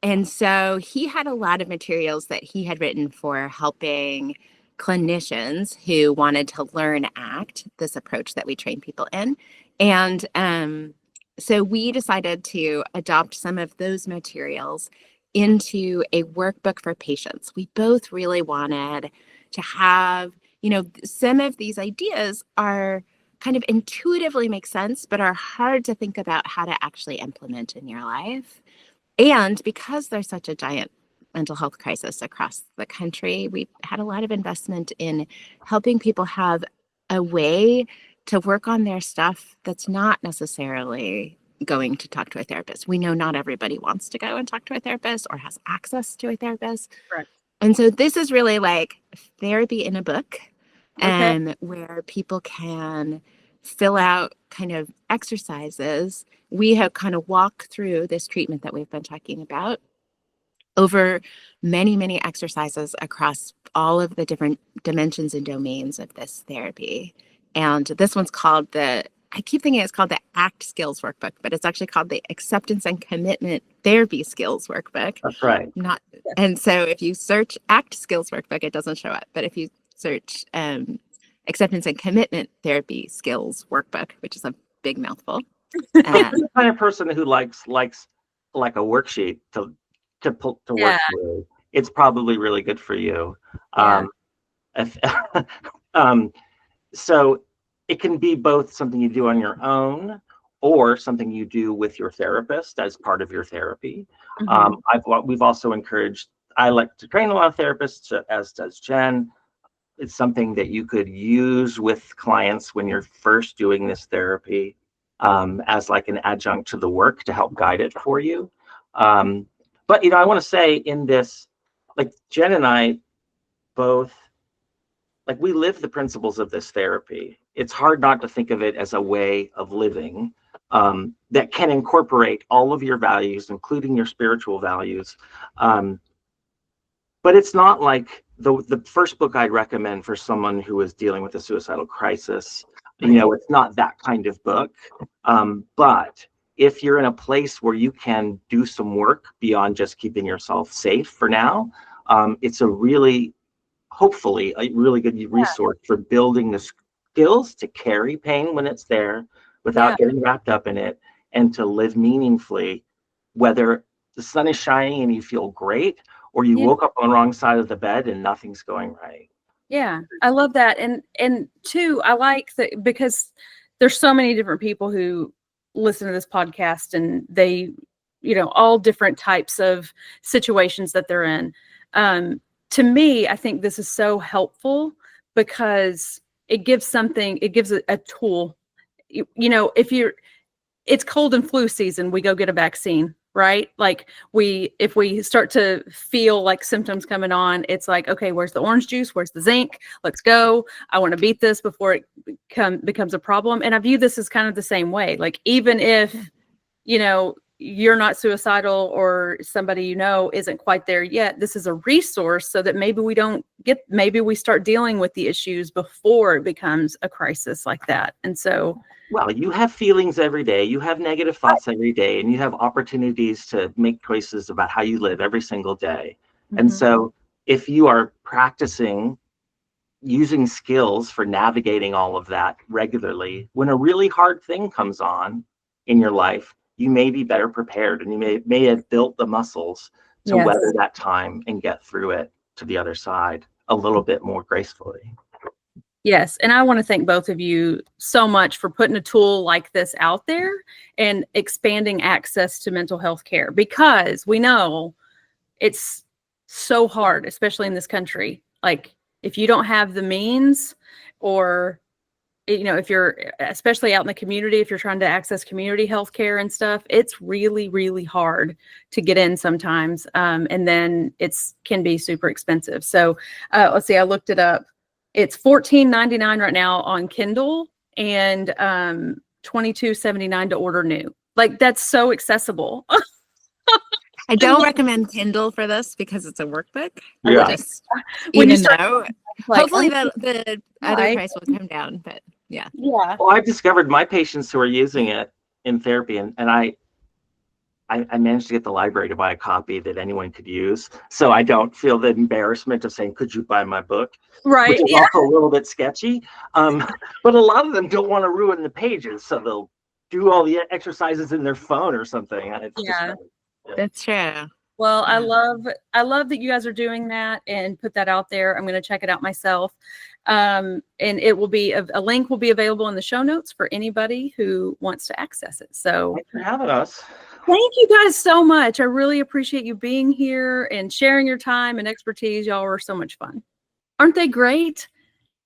S2: And so he had a lot of materials that he had written for helping clinicians who wanted to learn ACT, this approach that we train people in. And so we decided to adopt some of those materials into a workbook for patients. We both really wanted to have, some of these ideas are kind of intuitively make sense, but are hard to think about how to actually implement in your life. And because there's such a giant mental health crisis across the country, we had a lot of investment in helping people have a way to work on their stuff that's not necessarily going to talk to a therapist. We know not everybody wants to go and talk to a therapist or has access to a therapist.
S1: Correct.
S2: And so this is really like therapy in a book,
S1: Okay.
S2: where people can fill out kind of exercises. We have kind of walked through this treatment that we've been talking about over many, many exercises across all of the different dimensions and domains of this therapy. And this one's called I keep thinking it's called the ACT Skills Workbook, but it's actually called the Acceptance and Commitment Therapy Skills Workbook.
S3: that's right.
S2: And so if you search ACT Skills Workbook, it doesn't show up. But if you search Acceptance and Commitment Therapy Skills Workbook, which is a big mouthful.
S3: If you're the kind of person who likes like a worksheet to work through, it's probably really good for you.
S1: Yeah.
S3: So it can be both something you do on your own or something you do with your therapist as part of your therapy. We've also encouraged, I like to train a lot of therapists, as does Jen. It's something that you could use with clients when you're first doing this therapy, as like an adjunct to the work to help guide it for you. But, I want to say in this, like Jen and I both, like we live the principles of this therapy. It's hard not to think of it as a way of living that can incorporate all of your values, including your spiritual values. But it's not like the first book I'd recommend for someone who is dealing with a suicidal crisis. It's not that kind of book. But if you're in a place where you can do some work beyond just keeping yourself safe for now, it's hopefully a really good resource for building the skills to carry pain when it's there without getting wrapped up in it, and to live meaningfully, whether the sun is shining and you feel great, or you woke up on the wrong side of the bed and nothing's going right.
S1: Yeah, I love that. And two, I like that because there's so many different people who listen to this podcast, and they, all different types of situations that they're in. To me, I think this is so helpful because it gives a tool. It's cold and flu season, we go get a vaccine, right? Like if we start to feel like symptoms coming on, it's like, okay, where's the orange juice? Where's the zinc? Let's go. I want to beat this before it becomes a problem. And I view this as kind of the same way. Like, even if, you're not suicidal or somebody isn't quite there yet, this is a resource so that maybe we start dealing with the issues before it becomes a crisis like that. And so,
S3: well, you have feelings every day, you have negative thoughts every day, and you have opportunities to make choices about how you live every single day. And so if you are practicing using skills for navigating all of that regularly, when a really hard thing comes on in your life, you may be better prepared, and you may have built the muscles to weather that time and get through it to the other side a little bit more gracefully.
S1: Yes. And I want to thank both of you so much for putting a tool like this out there and expanding access to mental health care, because we know it's so hard, especially in this country. Like, if you don't have the means, or if you're especially out in the community, if you're trying to access community health care and stuff, it's really, really hard to get in sometimes. And then can be super expensive. So let's see, I looked it up. It's $14.99 right now on Kindle and $22.79 to order new. Like, that's so accessible.
S2: I don't recommend Kindle for this because it's a workbook.
S3: Yeah.
S2: Just,
S1: When you
S2: even
S1: start,
S2: though,
S1: like,
S2: hopefully the other
S1: right.
S2: price will come down, but yeah.
S1: Yeah.
S3: Well, I've discovered my patients who are using it in therapy, and I managed to get the library to buy a copy that anyone could use, so I don't feel the embarrassment of saying, "Could you buy my book?"
S1: Right.
S3: Which is also a little bit sketchy. But a lot of them don't want to ruin the pages, so they'll do all the exercises in their phone or something. And it's
S1: Yeah.
S2: That's true.
S1: Well, I love that you guys are doing that and put that out there. I'm going to check it out myself. And it will be a link will be available in the show notes for anybody who wants to access it. So
S3: Thanks for having us.
S1: thank you guys so much. I really appreciate you being here and sharing your time and expertise. Y'all were so much fun. Aren't they great?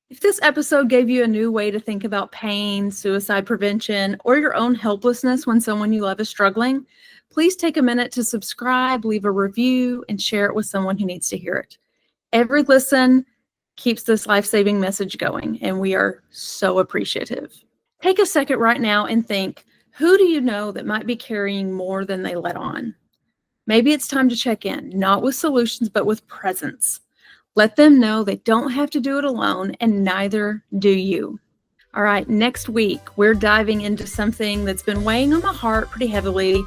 S1: If this episode gave you a new way to think about pain, suicide prevention, or your own helplessness when someone you love is struggling, please take a minute to subscribe, leave a review, and share it with someone who needs to hear it. Every listen keeps this life-saving message going, and we are so appreciative. Take a second right now and think, who do you know that might be carrying more than they let on? Maybe it's time to check in, not with solutions, but with presence. Let them know they don't have to do it alone, and neither do you. All right, next week, we're diving into something that's been weighing on my heart pretty heavily.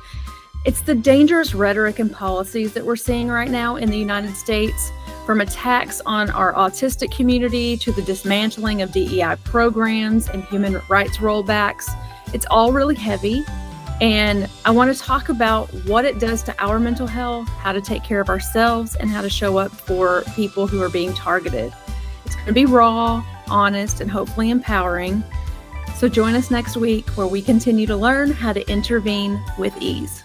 S1: It's the dangerous rhetoric and policies that we're seeing right now in the United States, from attacks on our autistic community to the dismantling of DEI programs and human rights rollbacks. It's all really heavy. And I want to talk about what it does to our mental health, how to take care of ourselves, and how to show up for people who are being targeted. It's going to be raw, honest, and hopefully empowering. So join us next week where we continue to learn how to intervene with ease.